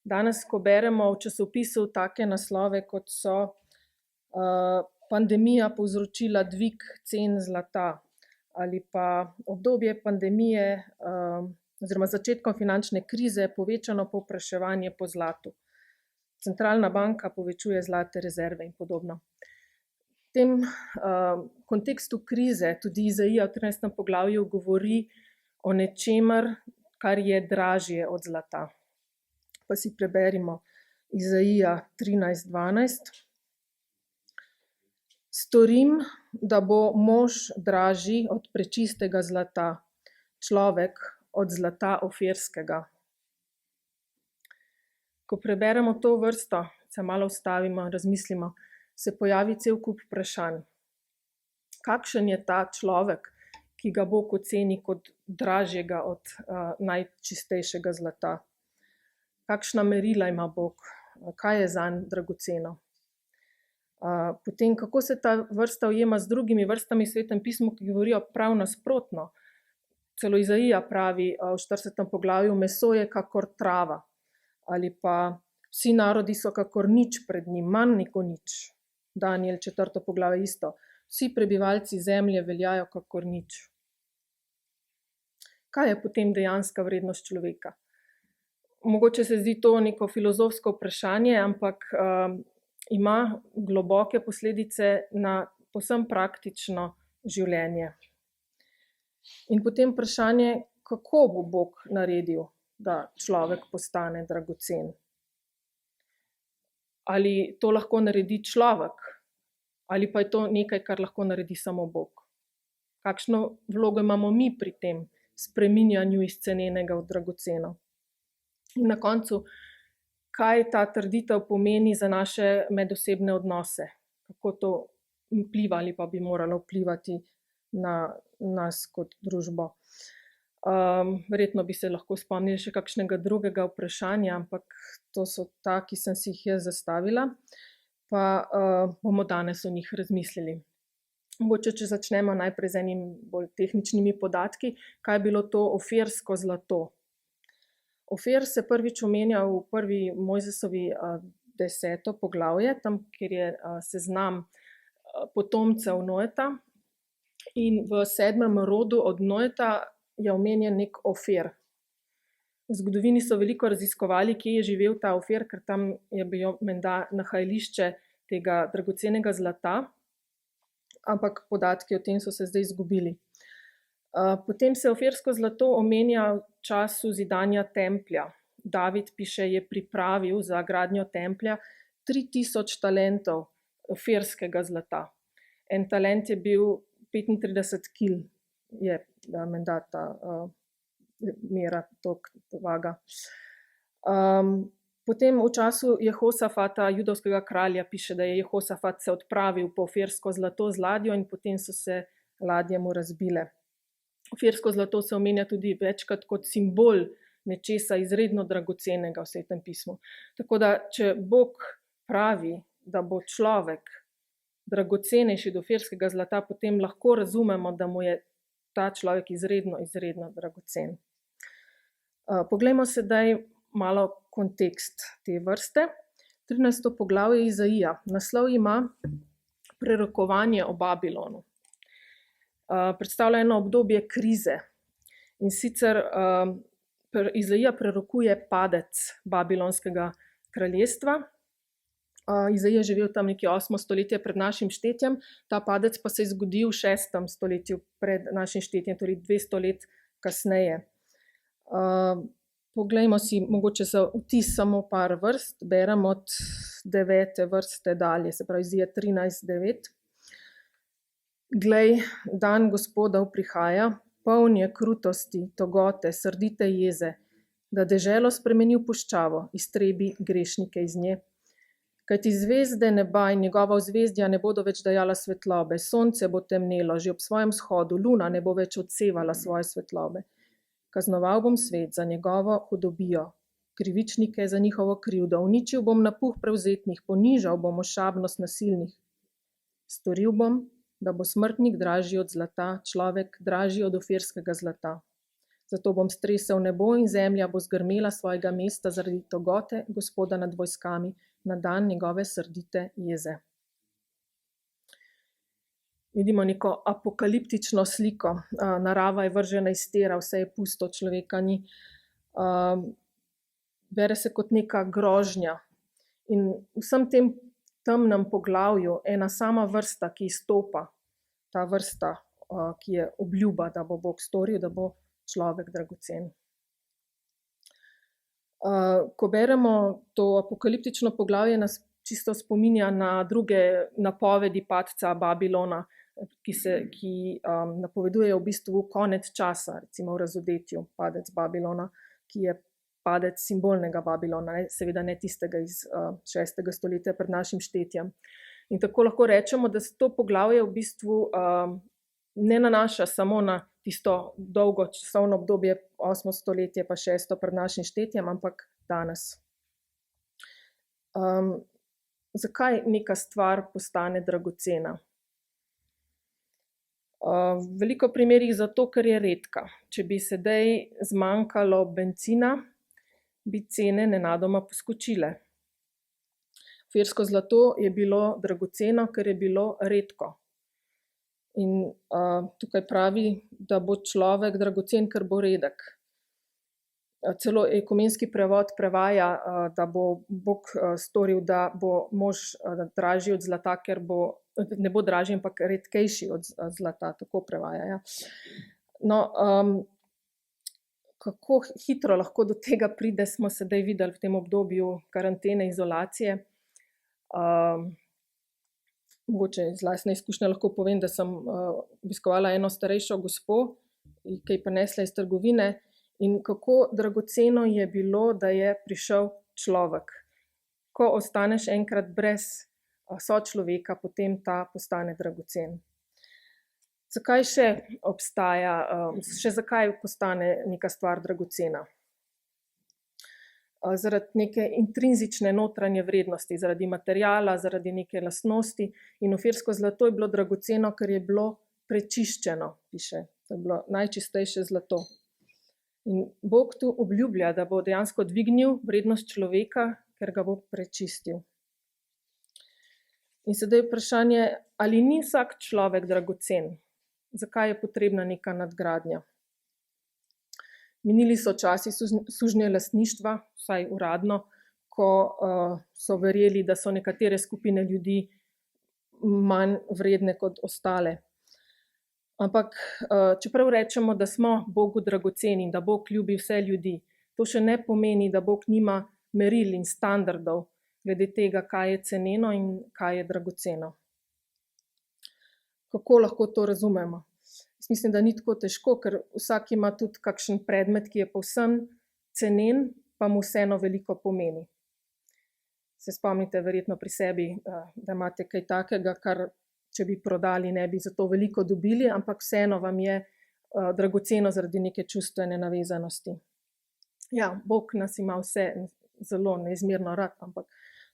Danes, ko beremo v časopisu take naslove, kot so pandemija povzročila dvig cen zlata ali pa obdobje pandemije oziroma začetkom finančne krize povečano povpraševanje po zlatu. Centralna banka povečuje zlate rezerve in podobno. V tem kontekstu krize tudi Izaija v 13. poglavju govori o nečemer, kar je dražje od zlata. Pa si preberimo Izaija 13:12. Storim, da bo mož dražji od prečistega zlata, človek od zlata ofirskega. Ko preberemo to vrsto, se malo ustavimo, razmislimo, se pojavi cel kup vprašanj. Kakšen je ta človek, ki ga Bog oceni kot dražjega od najčistejšega zlata? Kakšna merila ima Bog? Kaj je zanj dragoceno? Potem, kako se ta vrsta ujema z drugimi vrstami v Svetem pismu, ki govorijo prav nasprotno. Celo Izaija pravi v 40. poglavju, meso je kakor trava, ali pa vsi narodi so kakor nič pred njim, manj kot nič. Daniel 4. poglavje isto. Vsi prebivalci zemlje veljajo kakor nič. Kaj je potem dejanska vrednost človeka? Mogoče se zdi to neko filozofsko vprašanje, ampak ima globoke posledice na povsem praktično življenje. In potem vprašanje, kako bo Bog naredil, da človek postane dragocen? Ali to lahko naredi človek? Ali pa je to nekaj, kar lahko naredi samo Bog? Kakšno vlogo imamo mi pri tem spreminjanju iz cenenega v dragoceno? In na koncu, kaj ta trditev pomeni za naše medosebne odnose? Kako to vpliva ali pa bi moralo vplivati na nas kot družbo? Verjetno bi se lahko spomnili še kakšnega drugega vprašanja, ampak to so ta, ki sem si jih jaz zastavila, pa bomo danes o njih razmislili. Mogoče, če začnemo najprej z enim bolj tehničnimi podatki, kaj je bilo to ofirsko zlato. Ofir se prvič omenja v 1. Mojzesovi 10. poglavje, tam, kjer je seznam potomcev Noeta, in v 7. rodu od Noeta je omenjen nek Ofir. V zgodovini so veliko raziskovali, kje je živel ta Ofir, ker tam je bilo menda nahajališče tega dragocenega zlata, ampak podatki o tem so se zdaj izgubili. Potem se ofirsko zlato omenja v času zidanja templja. David piše, je pripravil za gradnjo templja 3000 talentov ofirskega zlata. En talent je bil 35 kil, je menda ta mera, tok vaga. Potem v času Jehosafata, judovskega kralja, piše, da je Jehosafat se odpravil po ofirsko zlato z ladjo in potem so se ladje mu razbile. Ofirsko zlato se omenja tudi večkrat kot simbol nečesa izredno dragocenega v Svetem pismu. Tako da, če Bog pravi, da bo človek dragocenejši od ofirskega zlata, potem lahko razumemo, da mu je ta človek izredno, izredno dragocen. Poglejmo sedaj malo kontekst te vrste. 13. poglavje Izaija. Naslov ima Prerokovanje o Babilonu. Predstavlja eno obdobje krize. In sicer Izaija prerokuje padec babilonskega kraljestva. Izaija je živel tam nekje 8. stoletje pred našim štetjem, ta padec pa se je zgodil v 6. stoletju pred našim štetjem, torej 200 let kasneje. Poglejmo si mogoče za vtis samo par vrst, berem od 9. vrste dalje, se pravi Izaija 13:9. Glej, dan Gospodov prihaja, poln je krutosti, togote, srdite jeze, da deželo spremeni v puščavo, iztrebi grešnike iz nje. Kajti zvezde neba in njegova ozvezdja ne bodo več dajala svetlobe, sonce bo temnelo, že ob svojem shodu, luna ne bo več odsevala svoje svetlobe. Kaznoval bom svet za njegovo hudobijo, krivičnike za njihovo krivdo, uničil bom napuh prevzetnih, ponižal bom ošabnost nasilnih. Storil bom, da bo smrtnik dražji od zlata, človek dražji od ofirskega zlata. Zato bom stresel nebo in zemlja bo zgrmela svojega mesta zaradi togote Gospoda nad vojskami na dan njegove srdite jeze. Vidimo neko apokaliptično sliko. Narava je vržena iz tira, vse je pusto, človeka ni. Bere se kot neka grožnja. In vsem tem temnem poglavju ena sama vrsta, ki izstopa, ta vrsta, ki je obljuba, da bo Bog storil, da bo človek dragocen. Ko beremo to apokaliptično poglavje, nas čisto spominja na druge napovedi padca Babilona, ki napovedujejo v bistvu konec časa, recimo v Razodetju, padec Babilona, ki je padec simbolnega Babilona, seveda ne tistega iz 6. stoletja pred našim štetjem. In tako lahko rečemo, da se to poglavje v bistvu ne nanaša samo na tisto dolgo časovno obdobje 8. stoletje pa 6. pred našim štetjem, ampak danes. Zakaj neka stvar postane dragocena? V veliko primerih zato, ker je redka. Če bi sedaj zmanjkalo bencina, bi cene nenadoma poskočile. Ofirsko zlato je bilo dragoceno, ker je bilo redko. In tukaj pravi, da bo človek dragocen, ker bo redek. Celo ekumenski prevod prevaja, da bo Bog storil, da bo mož dražji od zlata, ker ne bo dražji, ampak redkejši od zlata, tako prevaja. Ja. No, kako hitro lahko do tega pride, smo sedaj videli v tem obdobju karantene, izolacije. Mogoče iz lastne izkušnje lahko povem, da sem obiskovala eno starejšo gospo, ki je prinesla iz trgovine, in kako dragoceno je bilo, da je prišel človek. Ko ostaneš enkrat brez sočloveka, potem ta postane dragocen. Zakaj še obstaja, zakaj postane neka stvar dragocena? Zaradi neke intrinzične notranje vrednosti, zaradi materiala, zaradi neke lastnosti. In ofirsko zlato je bilo dragoceno, ker je bilo prečiščeno, piše. To je bilo najčistejše zlato. In Bog tu obljublja, da bo dejansko dvignil vrednost človeka, ker ga bo prečistil. In sedaj vprašanje, ali ni vsak človek dragocen? Zakaj je potrebna neka nadgradnja? Minili so časi sužnje lastništva, vsaj uradno, ko so verjeli, da so nekatere skupine ljudi manj vredne kot ostale. Ampak čeprav rečemo, da smo Bogu dragoceni in da Bog ljubi vse ljudi, to še ne pomeni, da Bog nima meril in standardov glede tega, kaj je ceneno in kaj je dragoceno. Kako lahko to razumemo? Jaz mislim, da ni tako težko, ker vsak ima tudi kakšen predmet, ki je povsem cenen, pa mu vseeno veliko pomeni. Se spomnite verjetno pri sebi, da imate kaj takega, kar če bi prodali, ne bi za to veliko dobili, ampak vseeno vam je dragoceno zaradi neke čustvene navezanosti. Ja, Bog nas ima vse zelo neizmerno rad, ampak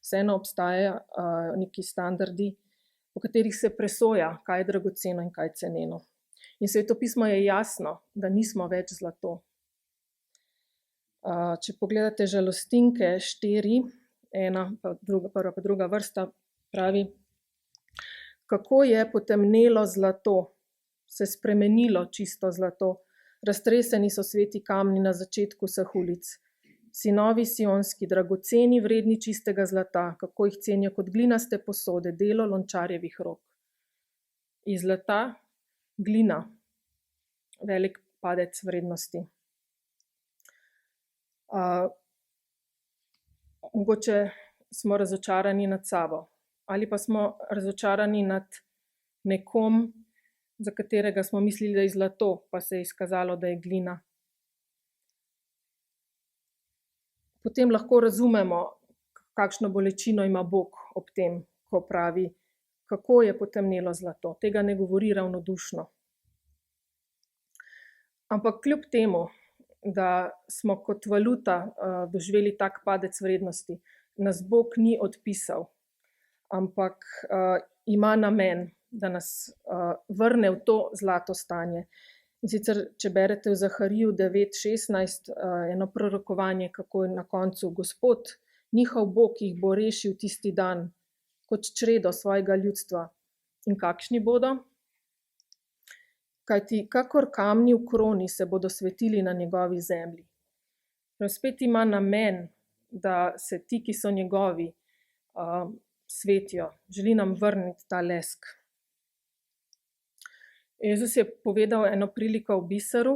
vseeno obstajajo neki standardi, po katerih se presoja, kaj je dragoceno in kaj je ceneno. In Svetopismo je jasno, da nismo več zlato. Če pogledate Žalostinke 4, prva pa druga vrsta, pravi, kako je potemnelo zlato, se spremenilo čisto zlato, raztreseni so sveti kamni na začetku vseh ulic. Sinovi sionski, dragoceni, vredni čistega zlata, kako jih cenijo kot glinaste posode, delo lončarjevih rok. Iz zlata glina, velik padec vrednosti. Mogoče smo razočarani nad sabo, ali pa smo razočarani nad nekom, za katerega smo mislili, da je zlato, pa se je izkazalo, da je glina. Potem lahko razumemo, kakšno bolečino ima Bog ob tem, ko pravi, kako je potemnelo zlato. Tega ne govori ravnodušno. Ampak kljub temu, da smo kot valuta doživeli tak padec vrednosti, nas Bog ni odpisal, ampak ima namen, da nas vrne v to zlato stanje. In sicer, če berete v Zahariju 9:16, eno prorokovanje, kako je na koncu Gospod, njihov Bog, jih bo rešil tisti dan kot čredo svojega ljudstva. In kakšni bodo? Kajti kakor kamni v kroni se bodo svetili na njegovi zemlji. Spet ima namen, da se ti, ki so njegovi, svetijo. Želi nam vrniti ta lesk. Jezus je povedal eno priliko v biseru,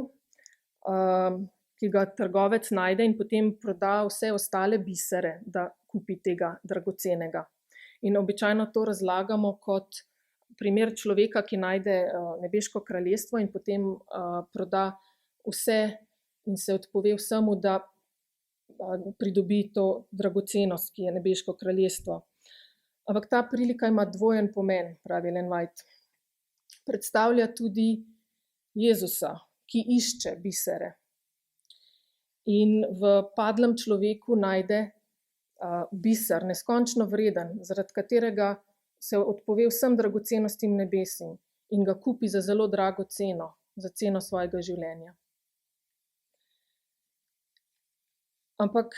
ki ga trgovec najde in potem proda vse ostale bisere, da kupi tega dragocenega. In običajno to razlagamo kot primer človeka, ki najde nebeško kraljestvo in potem proda vse in se odpove vsemu, da pridobi to dragocenost, ki je nebeško kraljestvo. Ampak ta prilika ima dvojen pomen, pravi Ellen White. Predstavlja tudi Jezusa, ki išče bisere. In v padlem človeku najde biser, neskončno vreden, zaradi katerega se odpove vsem dragocenostim nebesim in ga kupi za zelo drago ceno, za ceno svojega življenja. Ampak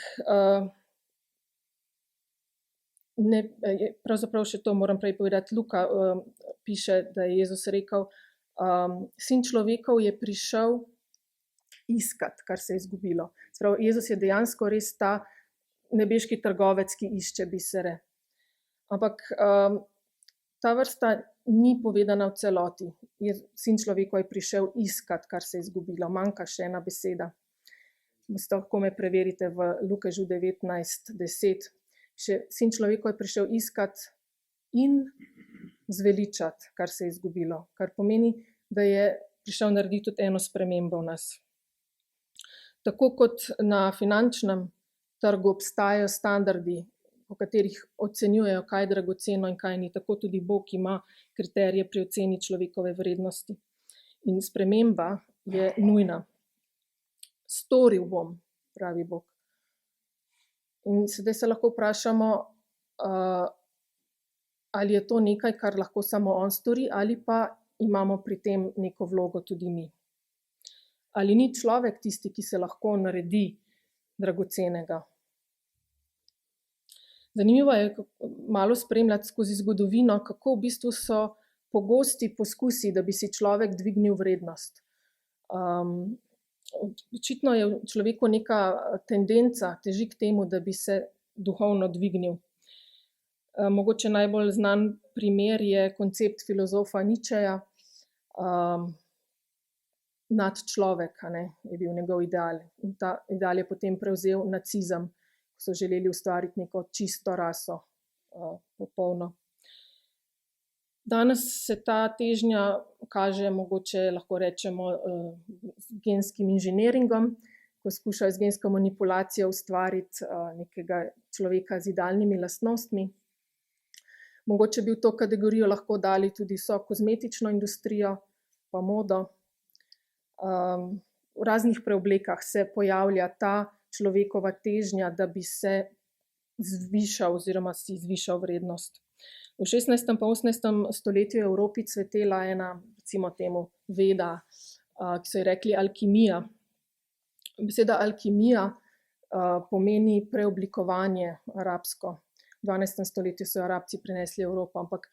pravzaprav še to moram prej povedati. Luka piše, da je Jezus rekel, sin človekov je prišel iskat, kar se je izgubilo. Spravi, Jezus je dejansko res ta nebeški trgovec, ki išče bisere. Ampak ta vrsta ni povedana v celoti. Sin človekov je prišel iskat, kar se je izgubilo. Manjka še ena beseda. Lahko me preverite v Lukežu 19:10. Sin človekov je prišel iskat in zveličati, kar se je izgubilo. Kar pomeni, da je prišel narediti tudi eno spremembo v nas. Tako kot na finančnem trgu obstajajo standardi, po katerih ocenjujejo, kaj je dragoceno in kaj ni. Tako tudi Bog ima kriterije pri oceni človekove vrednosti. In sprememba je nujna. Storil bom, pravi Bog. In sedaj se lahko vprašamo, ali je to nekaj, kar lahko samo on stori, ali pa imamo pri tem neko vlogo tudi mi. Ali ni človek tisti, ki se lahko naredi dragocenega? Zanimivo je malo spremljati skozi zgodovino, kako v bistvu so pogosti poskusi, da bi si človek dvignil vrednost. Očitno je v človeku neka tendenca, teži k temu, da bi se duhovno dvignil. Mogoče najbolj znan primer je koncept filozofa Nietzscheja, nadčlovek, je bil njegov ideal. In ta ideal je potem prevzel nacizem, ko so želeli ustvariti neko čisto raso, popolno. Danes se ta težnja kaže, mogoče lahko rečemo, z genskim inženiringom, ko skušajo z gensko manipulacijo ustvariti nekega človeka z idealnimi lastnostmi. Mogoče bi v to kategorijo lahko dali tudi vso kozmetično industrijo, pa modo. V raznih preoblekah se pojavlja ta človekova težnja, da bi se zvišal oziroma si zvišal vrednost. V 16. pa 18. stoletju je v Evropi cvetela ena, recimo temu, veda, ki so ji rekli alkimija. Beseda alkimija pomeni preoblikovanje arabsko. V 12. stoletju so Arabci prinesli v Evropo, ampak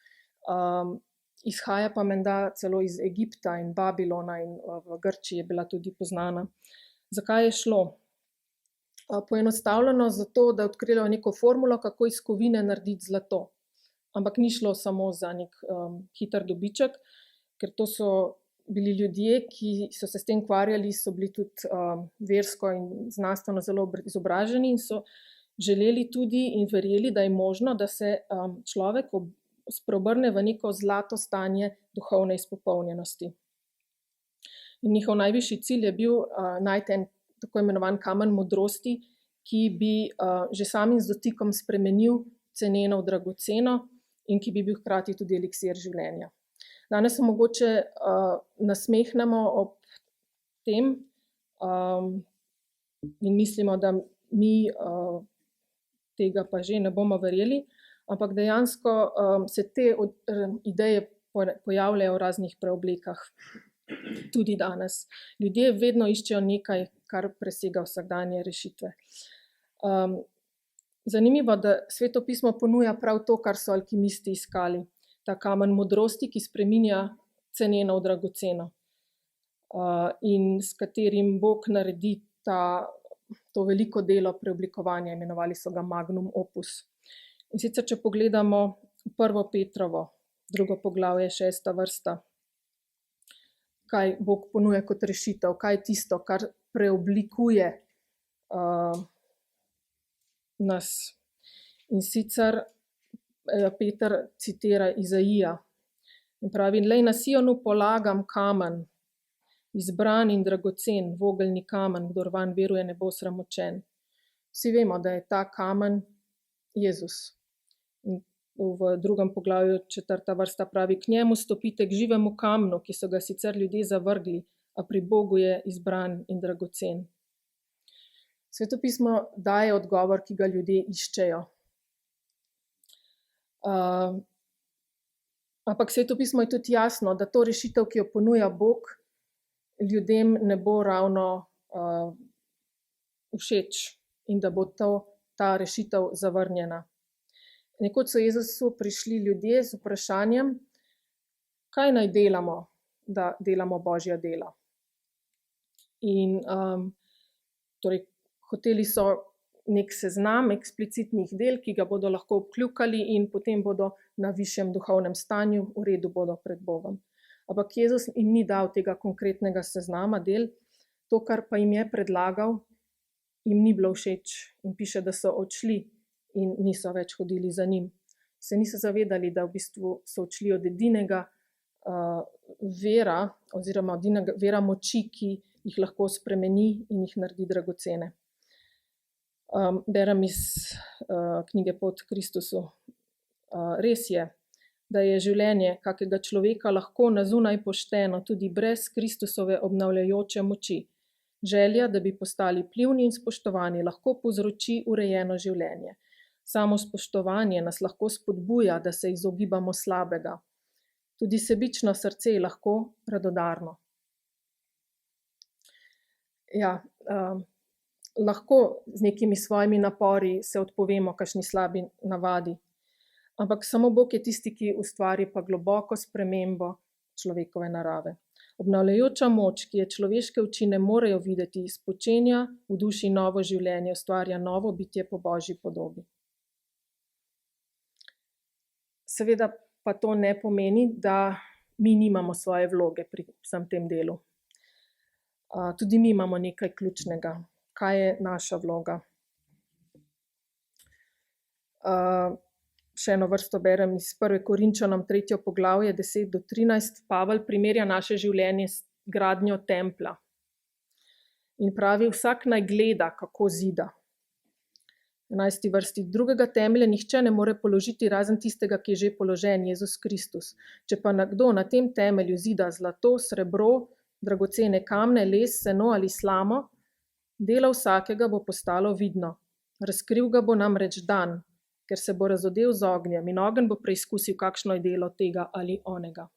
izhaja pa menda celo iz Egipta in Babilona in v Grčiji je bila tudi poznana. Zakaj je šlo? Poenostavljeno zato, da je odkrilo neko formulo, kako iz kovine narediti zlato. Ampak ni šlo samo za nek hiter dobiček, ker to so bili ljudje, ki so se s tem ukvarjali, so bili tudi versko in znanstveno zelo izobraženi in so želeli tudi in verjeli, da je možno, da se človek spreobrne v neko zlato stanje duhovne izpopolnjenosti. In njihov najvišji cilj je bil najti en tako imenovan kamen modrosti, ki bi že samim z dotikom spremenil ceneno v dragoceno in ki bi bil hkrati tudi eliksir življenja. Danes se mogoče nasmehnemo ob tem in mislimo, da mi tega pa že ne bomo verjeli, ampak dejansko se te ideje pojavljajo v raznih preoblekah. tudi danes. Ljudje vedno iščejo nekaj, kar presega vsakdanje rešitve. Zanimivo, da Sveto pismo ponuja prav to, kar so alkimisti iskali. Ta kamen modrosti, ki spreminja ceneno v dragoceno. In s katerim Bog naredi to veliko delo preoblikovanja, imenovali so ga magnum opus. In sicer, če pogledamo 1. Petrovo, 2. poglavje, 6. vrsta, kaj Bog ponuja kot rešitev, kaj je tisto, kar preoblikuje nas. In sicer Peter citira Izaija in pravi: "Lej, na Sionu polagam kamen, izbran in dragocen, vogelni kamen, kdor vanj veruje, ne bo sramočen." Vsi vemo, da je ta kamen Jezus. In v 2. poglavju, 4. vrsta pravi: "K njemu stopite, k živemu kamnu, ki so ga sicer ljudje zavrgli, a pri Bogu je izbran in dragocen." Sveto pismo daje odgovor, ki ga ljudje iščejo. Ampak Sveto pismo je tudi jasno, da to rešitev, ki jo ponuja Bog, ljudem ne bo ravno všeč in da bo ta rešitev zavrnjena. Nekoč so Jezusu prišli ljudje z vprašanjem, kaj naj delamo, da delamo Božja dela. In torej, hoteli so nek seznam eksplicitnih del, ki ga bodo lahko obkljukali in potem bodo na višjem duhovnem stanju, v redu bodo pred Bogom. Ampak Jezus jim ni dal tega konkretnega seznama del, to, kar pa jim je predlagal, jim ni bilo všeč in piše, da so odšli in niso več hodili za njim. Se niso zavedali, da v bistvu so odšli od edinega vera oziroma od edinega vera moči, ki jih lahko spremeni in jih naredi dragocene. Berem iz knjige Pot Kristusu. Res je, da je življenje kakega človeka lahko na zunaj pošteno tudi brez Kristusove obnavljajoče moči. Želja, da bi postali vplivni in spoštovani, lahko povzroči urejeno življenje. Samo spoštovanje nas lahko spodbuja, da se izogibamo slabega. Tudi sebično srce je lahko radodarno. Ja, lahko z nekimi svojimi napori se odpovemo kakšni slabi navadi, ampak samo Bog je tisti, ki ustvari pa globoko spremembo človekove narave. Obnavljajoča moč, ki je človeške oči ne morejo videti, spočenja v duši novo življenje, ustvarja novo bitje po Božji podobi. Seveda pa to ne pomeni, da mi nimamo svoje vloge pri vsem tem delu. Tudi mi imamo nekaj ključnega. Kaj je naša vloga? Še eno vrsto berem iz 1. Korinčanom 3. poglavje 10-13. Pavel primerja naše življenje s gradnjo templja. In pravi, vsak naj gleda, kako zida. V 11. vrsti: "Drugega temelja nihče ne more položiti razen tistega, ki je že položen, Jezus Kristus. Če pa kdo na tem temelju zida zlato, srebro, dragocene kamne, les, seno ali slamo, delo vsakega bo postalo vidno. Razkril ga bo namreč dan, ker se bo razodel z ognjem in ogenj bo preizkusil, kakšno je delo tega ali onega."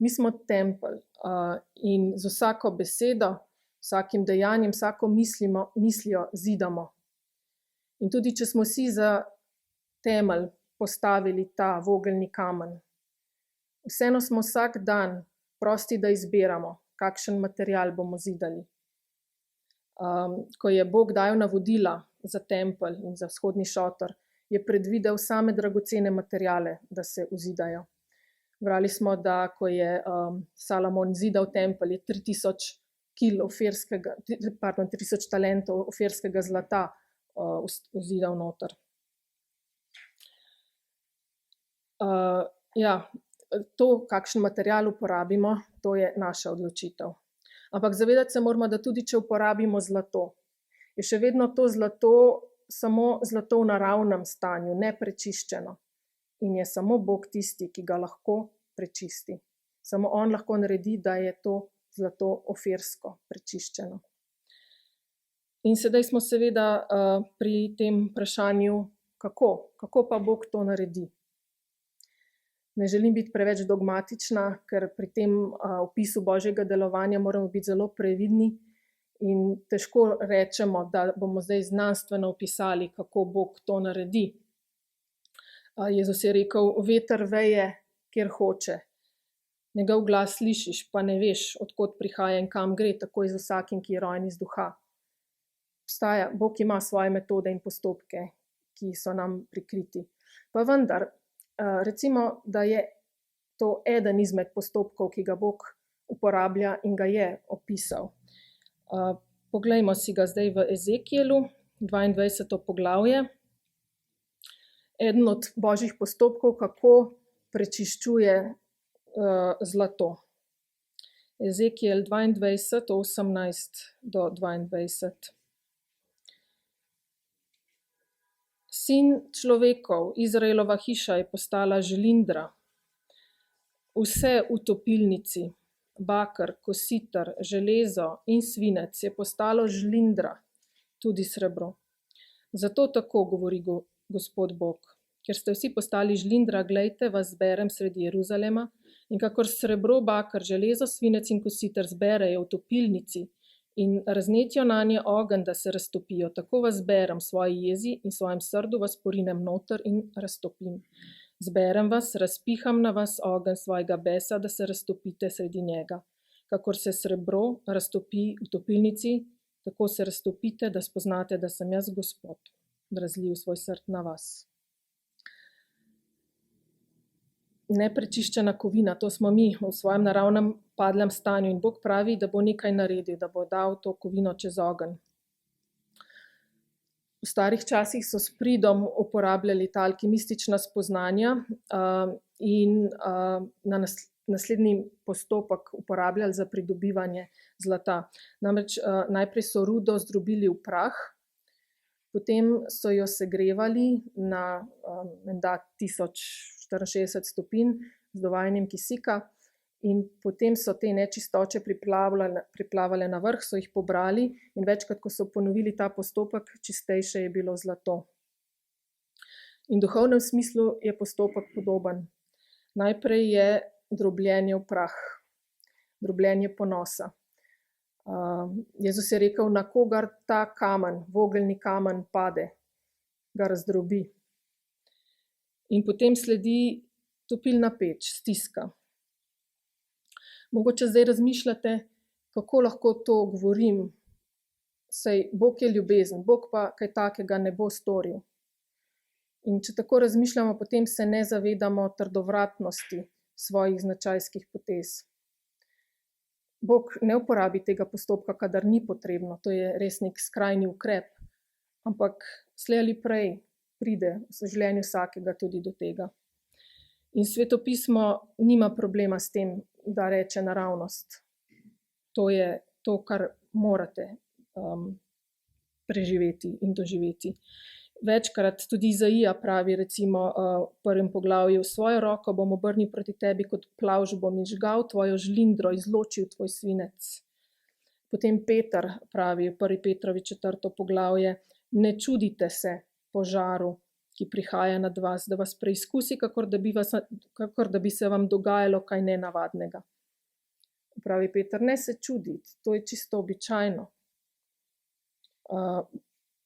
Mi smo tempelj in z vsako besedo, vsakim dejanjem, vsako mislijo zidamo. In tudi, če smo si za temelj postavili ta vogelni kamen, vseeno smo vsak dan prosti, da izbiramo, kakšen material bomo zidali. Ko je Bog dajal navodila za tempelj in za vzhodni šotor, je predvidel same dragocene materiale, da se uzidajo. Brali smo, da ko je Salomon zidal tempelj, je 3000 talentov ofirskega zlata uzidal noter. To, kakšen material uporabimo, to je naša odločitev. Ampak zavedati se moramo, da tudi če uporabimo zlato, je še vedno to zlato samo zlato v naravnem stanju, neprečiščeno. In je samo Bog tisti, ki ga lahko prečisti. Samo on lahko naredi, da je to zlato ofirsko prečiščeno. In sedaj smo seveda pri tem vprašanju, kako pa Bog to naredi. Ne želim biti preveč dogmatična, ker pri tem opisu Božjega delovanja moramo biti zelo previdni in težko rečemo, da bomo zdaj znanstveno opisali, kako Bog to naredi. Jezus je rekel, veter veje, kjer hoče. Njegov glas slišiš, pa ne veš, odkot prihaja in kam gre, tako je z vsakim, ki je rojen iz duha. Bog ima svoje metode in postopke, ki so nam prikriti. Pa vendar, recimo, da je to eden izmed postopkov, ki ga Bog uporablja in ga je opisal. Poglejmo si ga zdaj v Ezekielu, 22. poglavje. Eden od božjih postopkov, kako prečiščuje zlato. Ezekiel 22, 18 do 22. Sin človekov, Izraelova hiša je postala žlindra. Vse v topilnici, baker, kositar, železo in svinec je postalo žlindra, tudi srebro. Zato tako govori Gospod Bog, ker ste vsi postali žlindra, glejte, vas zberem sredi Jeruzalema in kakor srebro, baker, železo, svinec in kositar zberejo v topilnici in raznetijo nanje ogenj, da se raztopijo, tako vas zberem svoji jezi in svojem srdu vas porinem noter in raztopim. Zberem vas, razpiham na vas ogenj svojega besa, da se raztopite sredi njega. Kakor se srebro raztopi v topilnici, tako se raztopite, da spoznate, da sem jaz Gospod, razlil svoj srd na vas. Neprečiščena kovina, to smo mi v svojem naravnem padlem stanju in Bog pravi, da bo nekaj naredil, da bo dal to kovino čez ogenj. V starih časih so s pridom uporabljali ta alkimistična spoznanja in na naslednji postopek uporabljali za pridobivanje zlata. Namreč najprej so rudo zdrobili v prah, potem so jo segrevali na 1064 stopinj z dovajanjem kisika in potem so te nečistoče priplavale na vrh, so jih pobrali in večkrat, ko so ponovili ta postopek, čistejše je bilo zlato. In v duhovnem smislu je postopek podoben. Najprej je drobljenje v prah, drobljenje ponosa. Jezus je rekel, na kogar ta kamen, vogelni kamen pade, ga razdrobi. In potem sledi topilna peč, stiska. Mogoče zdaj razmišljate, kako lahko to govorim. Saj Bog je ljubezen, Bog pa kaj takega ne bo storil. In če tako razmišljamo, potem se ne zavedamo trdovratnosti svojih značajskih potez. Bog ne uporabi tega postopka, kadar ni potrebno, to je res nek skrajni ukrep, ampak slej ali prej pride v življenju vsakega tudi do tega. In Svetopismo nima problema s tem, da reče naravnost. To je to, kar morate preživeti in doživeti. Večkrat tudi Izaija pravi, recimo v prvem poglavju, svojo roko bom obrnil proti tebi kot plavž, bom izžgal tvojo žlindro, izločil tvoj svinec. Potem Peter pravi v 1. Petrovi 4. poglavje, ne čudite se požaru, ki prihaja nad vas, da vas preizkusi, kakor da bi se vam dogajalo kaj nenavadnega. Pravi Peter, ne se čuditi, to je čisto običajno.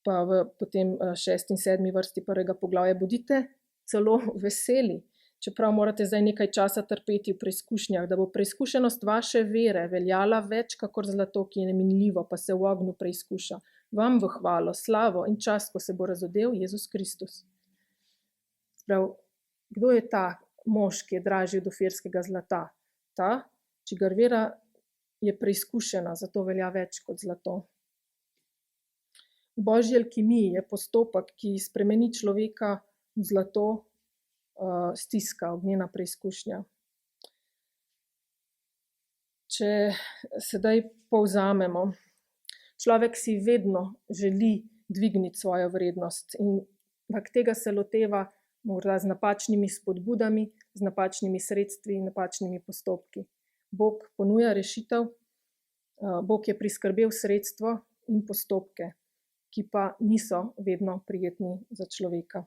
Pa potem 6. in 7. vrsti 1. poglavja, bodite celo veseli, čeprav morate zdaj nekaj časa trpeti v preizkušnjah, da bo preizkušenost vaše vere veljala več kakor zlato, ki je neminljivo, pa se v ognju preizkuša. Vam v hvalo, slavo in čast, ko se bo razodel Jezus Kristus. Sprav, kdo je ta mož, ki je dražji od ofirskega zlata? Ta, čigar vera je preizkušena, zato velja več kot zlato. V božji alkimiji je postopek, ki spremeni človeka v zlato, stiska, ognjena preizkušnja. Če sedaj povzamemo, človek si vedno želi dvigniti svojo vrednost in tega se loteva morda z napačnimi spodbudami, z napačnimi sredstvi in napačnimi postopki. Bog ponuja rešitev, Bog je priskrbel sredstvo in postopke, ki pa niso vedno prijetni za človeka.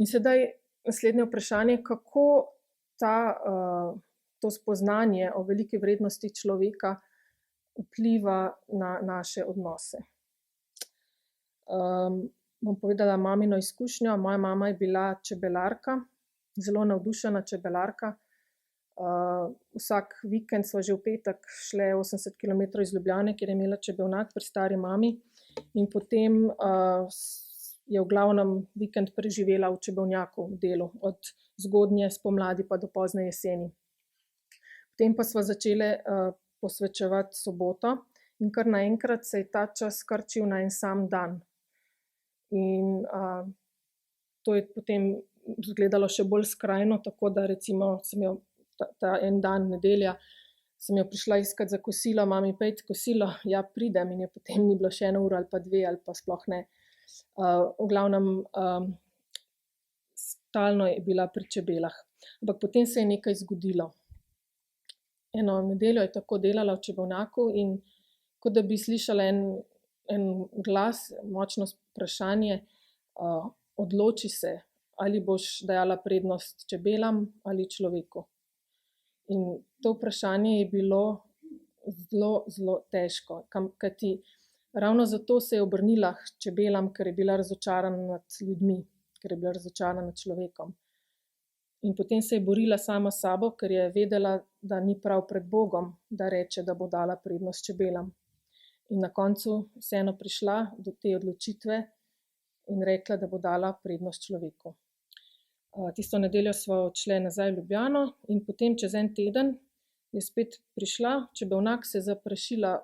In sedaj naslednje vprašanje, kako to spoznanje o veliki vrednosti človeka vpliva na naše odnose. Bom povedala mamino izkušnjo. Moja mama je bila čebelarka, zelo navdušena čebelarka. Vsak vikend sva že v petek šle 80 km iz Ljubljane, kjer je imela čebelnjak pri stari mami, in potem je v glavnem vikend preživela v čebelnjaku v delu, od zgodnje spomladi pa do pozne jeseni. Potem pa sva začele posvečevati soboto in kar naenkrat se je ta čas skrčil na en sam dan. In to je potem izgledalo še bolj skrajno, tako da recimo sem jo ta en dan, nedelja, sem jo prišla iskat za kosilo, mami, pejte kosilo, ja, pridem, in je potem ni bilo še 1 uro ali pa 2 ali pa sploh ne. V glavnem, stalno je bila pri čebelah. Ampak potem se je nekaj zgodilo. Eno nedeljo je tako delala v čebelnjaku in kot da bi slišala en glas, močno vprašanje, odloči se, ali boš dajala prednost čebelam ali človeku. In to vprašanje je bilo zelo, zelo težko, kajti ravno zato se je obrnila k čebelam, ker je bila razočarana nad ljudmi, ker je bila razočarana nad človekom. In potem se je borila sama s sabo, ker je vedela, da ni prav pred Bogom, da reče, da bo dala prednost čebelam. In na koncu vseeno prišla do te odločitve in rekla, da bo dala prednost človeku. Tisto nedeljo sva odšle nazaj v Ljubljano in potem čez en teden je spet prišla, čebelnjak se je zaprašila,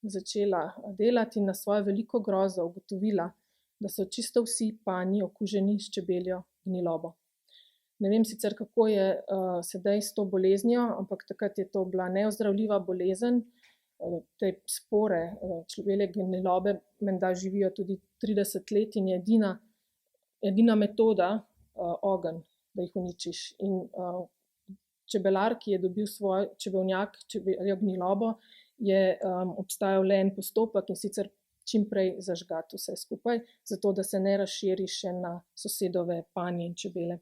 začela delati in na svojo veliko grozo ugotovila, da so čisto vsi panji okuženi s čebeljo gnilobo. Ne vem sicer, kako je sedaj s to boleznijo, ampak takrat je to bila neozdravljiva bolezen. Te spore čebelje gnilobe menda živijo tudi 30 let in je edina metoda ogenj, da jih uničiš. In čebelar, ki je dobil svoj čebelnjak, čebeljo gnilobo, je obstajal le en postopek, in sicer čim prej zažgati vse skupaj, zato da se ne razširi še na sosedove panje in čebele.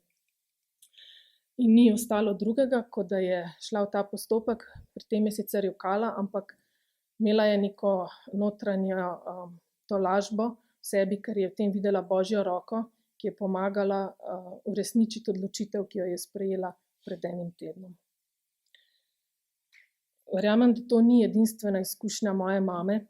In ni ostalo drugega, kot da je šla v ta postopek. Pri tem je sicer jokala, ampak imela je neko notranjo tolažbo v sebi, ker je v tem videla Božjo roko, ki je pomagala uresničiti odločitev, ki jo je sprejela pred enim tednom. Verjamem, da to ni edinstvena izkušnja moje mame.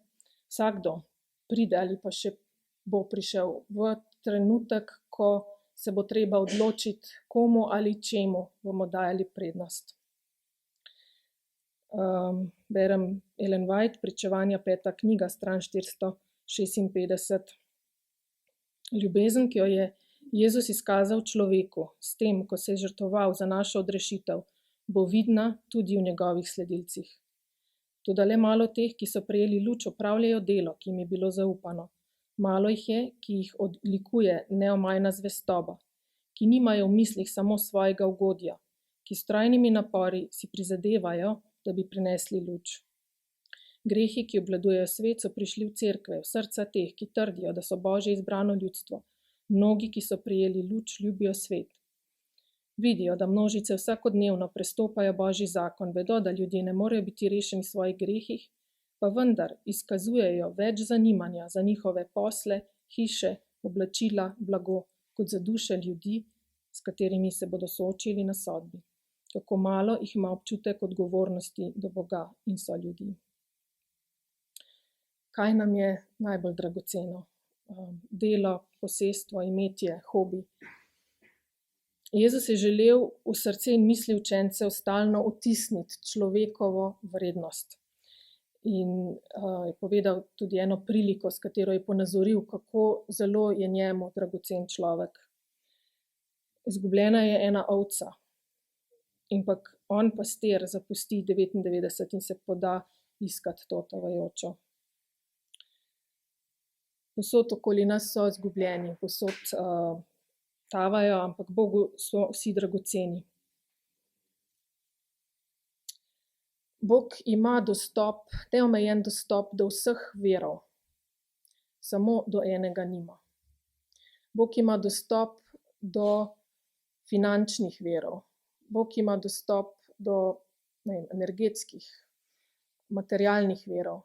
Vsakdo pride ali pa še bo prišel v trenutek, ko se bo treba odločiti, komu ali čemu bomo dajali prednost. Berem Ellen White, Pričevanja, 5. knjiga, stran 456. Ljubezen, ki jo je Jezus izkazal človeku s tem, ko se je žrtvoval za našo odrešitev, bo vidna tudi v njegovih sledilcih. Toda le malo teh, ki so prejeli luč, opravljajo delo, ki jim je bilo zaupano. Malo jih je, ki jih odlikuje neomajna zvestoba, ki nimajo v mislih samo svojega ugodja, ki s trajnimi napori si prizadevajo, da bi prinesli luč. Grehi, ki obvladujejo svet, so prišli v cerkve, v srca teh, ki trdijo, da so Božje izbrano ljudstvo. Mnogi, ki so prejeli luč, ljubijo svet. Vidijo, da množice vsakodnevno prestopajo Božji zakon, vedo, da ljudje ne morejo biti rešeni v svojih grehih, pa vendar izkazujejo več zanimanja za njihove posle, hiše, oblačila, blago, kot za duše ljudi, s katerimi se bodo soočili na sodbi. Kako malo jih ima občutek odgovornosti do Boga in soljudi. Kaj nam je najbolj dragoceno? Delo, posestvo, imetje, hobi. Jezus je želel v srce in misli učencev stalno vtisniti človekovo vrednost. In je povedal tudi eno priliko, s katero je ponazoril, kako zelo je njemu dragocen človek. Izgubljena je ena ovca, ampak on pastir zapusti 99 in se poda iskat to tavajočo. Povsod okoli nas so izgubljeni, povsod tavajo, ampak Bogu so vsi dragoceni. Bog ima dostop, neomejen dostop do vseh virov, samo do enega nima. Bog ima dostop do finančnih virov. Bog ima dostop do energetskih, materialnih virov,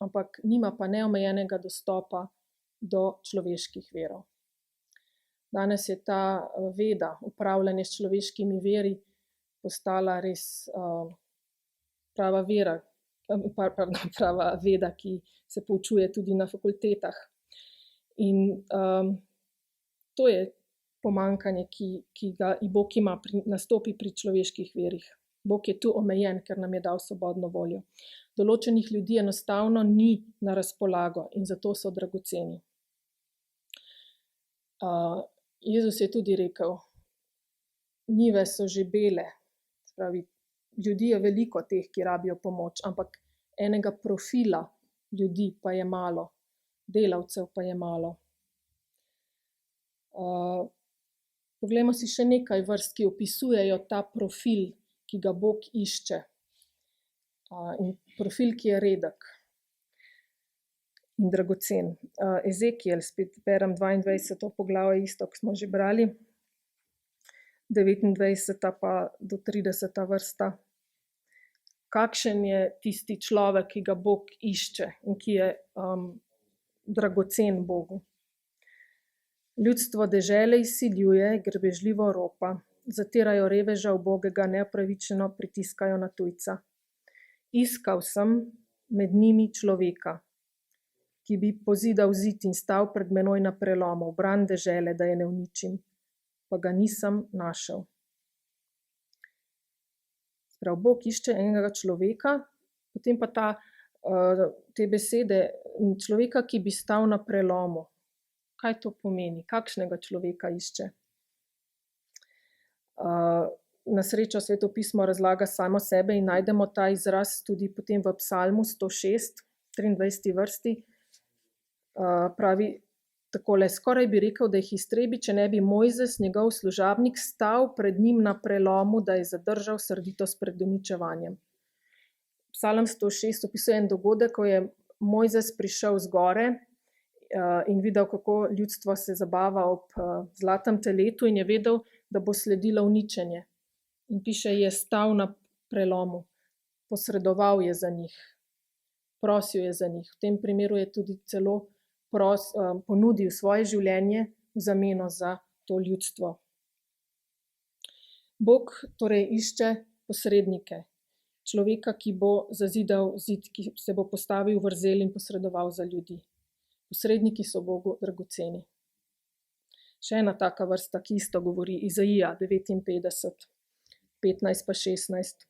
ampak nima pa neomejenega dostopa do človeških virov. Danes je ta veda, upravljanje s človeškimi viri, postala res prava veda, ki se poučuje tudi na fakultetah. In to je pomanjkanje, ki ga Bog ima, nastopi pri človeških virih. Bog je tu omejen, ker nam je dal svobodno voljo. Določenih ljudi enostavno ni na razpolago in zato so dragoceni. Jezus je tudi rekel, njive so že bele, spravi, ljudi je veliko teh, ki rabijo pomoč, ampak enega profila ljudi pa je malo, delavcev pa je malo. Poglejmo si še nekaj vrst, ki opisujejo ta profil, ki ga Bog išče. In profil, ki je redek in dragocen. Ezekiel, spet berem 22. poglavje, isto, ko smo že brali, 29. pa do 30. vrsta. Kakšen je tisti človek, ki ga Bog išče in ki je dragocen Bogu? Ljudstvo dežele izsiljuje, grbežljivo ropa, zatirajo reveža ubogega, neopravičeno pritiskajo na tujca. Iskal sem med njimi človeka, ki bi pozidal zid in stal pred menoj na prelomu, v bran dežele, da je ne uničim, pa ga nisem našel. Prav, Bog išče enega človeka, potem pa te besede, človeka, ki bi stal na prelomu. Kaj to pomeni? Kakšnega človeka išče? Na srečo Sveto pismo razlaga samo sebe in najdemo ta izraz tudi potem v Psalmu 106, 23. vrsti. Pravi takole, skoraj bi rekel, da jih iztrebi, če ne bi Mojzes, njegov služabnik, stal pred njim na prelomu, da je zadržal srditost pred uničevanjem. Psalm 106 opisuje en dogodek, ko je Mojzes prišel z gore in videl, kako ljudstvo se zabava ob zlatem teletu in je vedel, da bo sledilo uničenje. In piše, je stal na prelomu, posredoval je za njih, prosil je za njih. V tem primeru je tudi celo ponudil svoje življenje v zameno za to ljudstvo. Bog torej išče posrednike, človeka, ki bo zazidal zid, ki se bo postavil v vrzel in posredoval za ljudi. Posredniki so Bogu dragoceni. Še ena taka vrsta, ki isto govori, Izaija 59, 15 pa 16.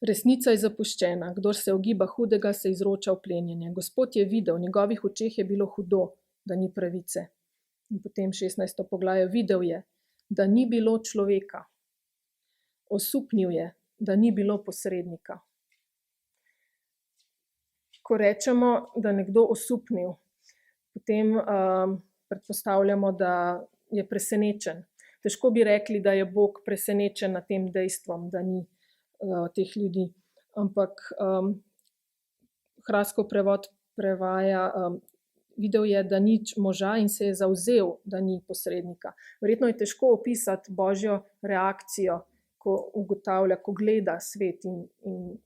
Resnica je zapuščena, kdor se ogiba hudega, se izroča v plenjenje. Gospod je videl, v njegovih očeh je bilo hudo, da ni pravice. In potem 16. poglavje, videl je, da ni bilo človeka. Osupnil je, da ni bilo posrednika. Ko rečemo, da nekdo osupnil, potem predpostavljamo, da je presenečen. Težko bi rekli, da je Bog presenečen nad tem dejstvom, da ni teh ljudi. Ampak Hraskov prevod prevaja, videl je, da ni moža in se je zavzel, da ni posrednika. Verjetno je težko opisati Božjo reakcijo, ko ugotavlja, ko gleda svet in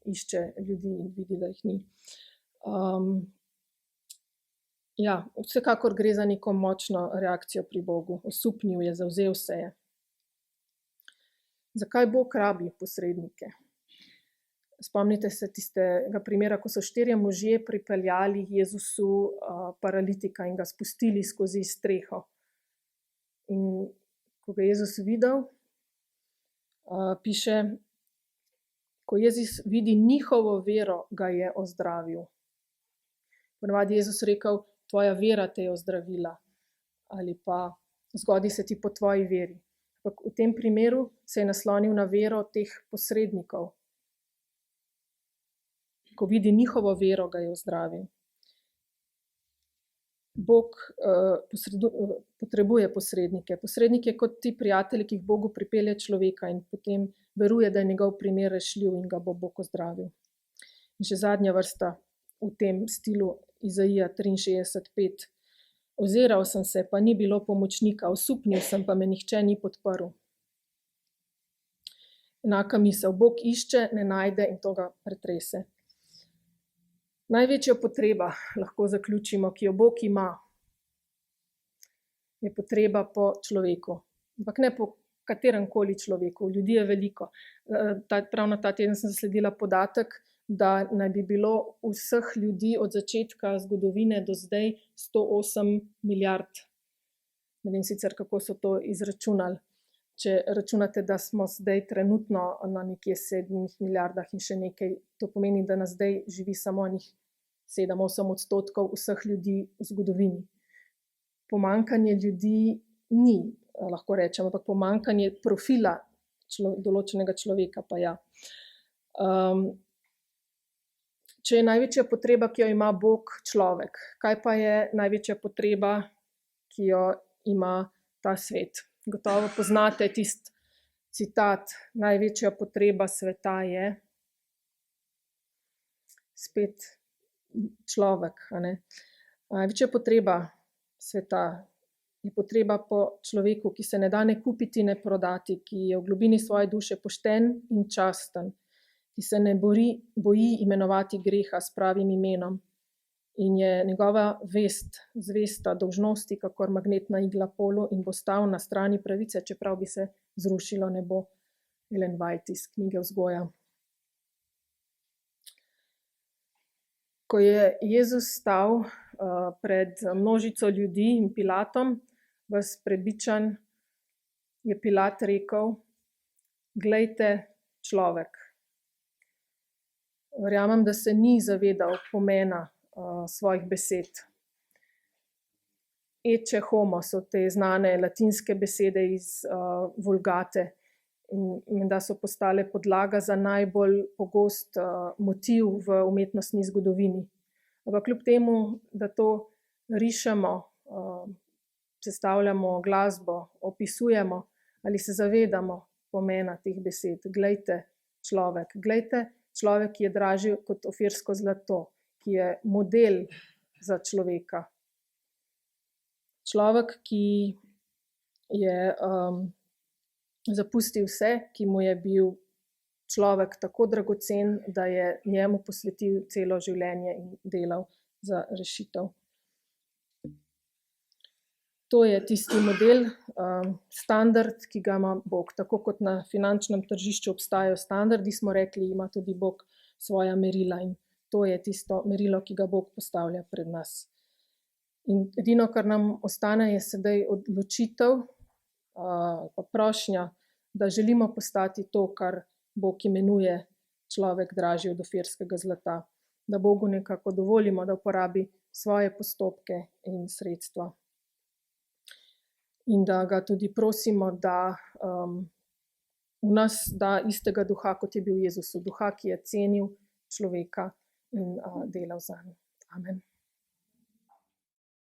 išče ljudi in vidi, da jih ni. Vsekakor gre za neko močno reakcijo pri Bogu. Osupnil je, zavzel se je. Zakaj Bog rabi posrednike? Spomnite se tistega primera, ko so 4 možje pripeljali Jezusu paralitika in ga spustili skozi streho. In ko ga Jezus videl, piše, ko Jezus vidi njihovo vero, ga je ozdravil. Ponavadi Jezus rekel, tvoja vera te je ozdravila, ali pa zgodi se ti po tvoji veri. Ampak v tem primeru se je naslonil na vero teh posrednikov. Ko vidi njihovo vero, ga je ozdravil. Bog potrebuje posrednike. Posrednik je kot ti prijatelji, ki jih Bogu pripelje človeka in potem veruje, da je njegov primer rešljiv in ga bo Bog ozdravil. In še zadnja vrsta v tem stilu, Izaija 63, 5. Oziral sem se, pa ni bilo pomočnika, osupnil sem, pa me nihče ni podprl. Enaka misel, Bog išče, ne najde in to ga pretrese. Največja potreba, lahko zaključimo, ki jo Bog ima, je potreba po človeku. Ampak ne po kateremkoli človeku, ljudi je veliko. Prav na ta teden sem zasledila podatek, da naj bi bilo vseh ljudi od začetka zgodovine do zdaj 108 milijard. Ne vem sicer, kako so to izračunali. Če računate, da smo zdaj trenutno na nekje 7 milijardah in še nekaj, to pomeni, da nas zdaj živi samo 7-8% vseh ljudi v zgodovini. Pomanjkanje ljudi ni, lahko rečem, ampak pomanjkanje profila določenega človeka pa ja. Če je največja potreba, ki jo ima Bog, človek, kaj pa je največja potreba, ki jo ima ta svet? Gotovo poznate tisti citat, največja potreba sveta je spet človek. Največja potreba sveta je potreba po človeku, ki se ne da ne kupiti, ne prodati, ki je v globini svoje duše pošten in časten, ki se ne boji imenovati greha s pravim imenom in je njegova vest, zvesta dolžnosti, kakor magnetna igla polu in bo stal na strani pravice, čeprav bi se zrušilo nebo. Ellen White iz knjige Vzgoja. Ko je Jezus stal pred množico ljudi in Pilatom, ves prebičan, je Pilat rekel, glejte, človek. Verjamem, da se ni zavedal pomena svojih besed. Ecce homo so te znane latinske besede iz Vulgate in da so postale podlaga za najbolj pogost motiv v umetnostni zgodovini. Ampak kljub temu, da to rišemo, sestavljamo glasbo, opisujemo ali se zavedamo pomena teh besed. Glejte, človek. Glejte, človek, ki je dražji kot ofirsko zlato, ki je model za človeka. Človek, ki je zapustil vse, ki mu je bil človek tako dragocen, da je njemu posvetil celo življenje in delal za rešitev. To je tisti model, standard, ki ga ima Bog. Tako kot na finančnem tržišču obstajajo standardi, smo rekli, ima tudi Bog svoja merila in to je tisto merilo, ki ga Bog postavlja pred nas. In edino, kar nam ostane, je sedaj odločitev, pa prošnja, da želimo postati to, kar Bog imenuje človek dražji od ofirskega zlata. Da Bogu nekako dovolimo, da uporabi svoje postopke in sredstva. In da ga tudi prosimo, da v nas da istega duha, kot je bil Jezus, duha, ki je cenil človeka in delal zanj. Amen.